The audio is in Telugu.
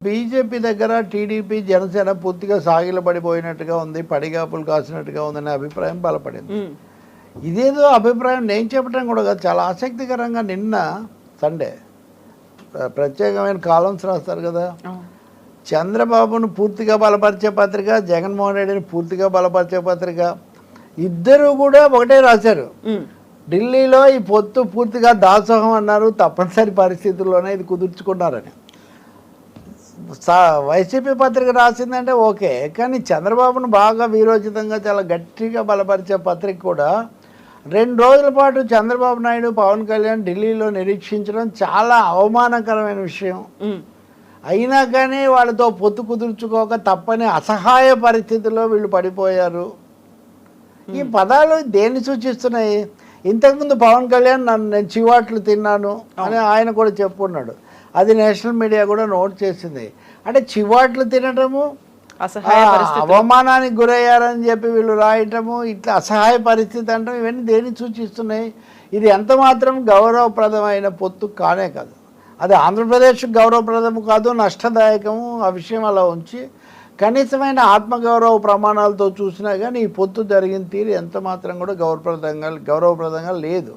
బీజేపీ దగ్గర టీడీపీ జనసేన పూర్తిగా సాగిలపడిపోయినట్టుగా ఉంది, పడిగాపులు కాసినట్టుగా ఉందనే అభిప్రాయం బలపడింది. ఇదేదో అభిప్రాయం నేను చెప్పడం కూడా కాదు, చాలా ఆసక్తికరంగా నిన్న సండే ప్రత్యేకమైన కాలమ్స్ రాస్తారు కదా. చంద్రబాబును పూర్తిగా బలపరిచే పత్రిక, జగన్మోహన్ రెడ్డిని పూర్తిగా బలపరిచే పత్రిక, ఇద్దరు కూడా ఒకటే రాశారు. ఢిల్లీలో ఈ పొత్తు పూర్తిగా దాసోహం అన్నారు, తప్పనిసరి పరిస్థితుల్లోనే ఇది కుదుర్చుకున్నారని. వైసీపీ పత్రిక రాసిందంటే ఓకే, కానీ చంద్రబాబును బాగా వీరోచితంగా చాలా గట్టిగా బలపరిచే పత్రిక కూడా 2 రోజుల పాటు చంద్రబాబు నాయుడు, పవన్ కళ్యాణ్ ఢిల్లీలో నిరీక్షించడం చాలా అవమానకరమైన విషయం. అయినా కానీ వాళ్ళతో పొత్తు కుదుర్చుకోక తప్పని అసహాయ పరిస్థితుల్లో వీళ్ళు పడిపోయారు. ఈ పదాలు దేన్ని సూచిస్తున్నాయి? ఇంతకుముందు పవన్ కళ్యాణ్ నేను చివాట్లు తిన్నాను అని ఆయన కూడా చెప్పుకున్నాడు. అది నేషనల్ మీడియా కూడా నోట్ చేసింది. అంటే చివాట్లు తినటము, అవమానానికి గురయ్యారని చెప్పి వీళ్ళు రాయటము, ఇట్లా అసహాయ పరిస్థితి అంటాం, ఇవన్నీ దేన్ని సూచిస్తున్నాయి? ఇది ఎంత మాత్రం గౌరవప్రదమైన పొత్తు కానే కాదు. అది ఆంధ్రప్రదేశ్ గౌరవప్రదము కాదు, నష్టదాయకము. ఆ విషయం అలా ఉంచి కనీసమైన ఆత్మగౌరవ ప్రమాణాలతో చూసినా కానీ ఈ పొత్తు జరిగిన తీరు ఎంత మాత్రం కూడా గౌరవప్రదంగా లేదు.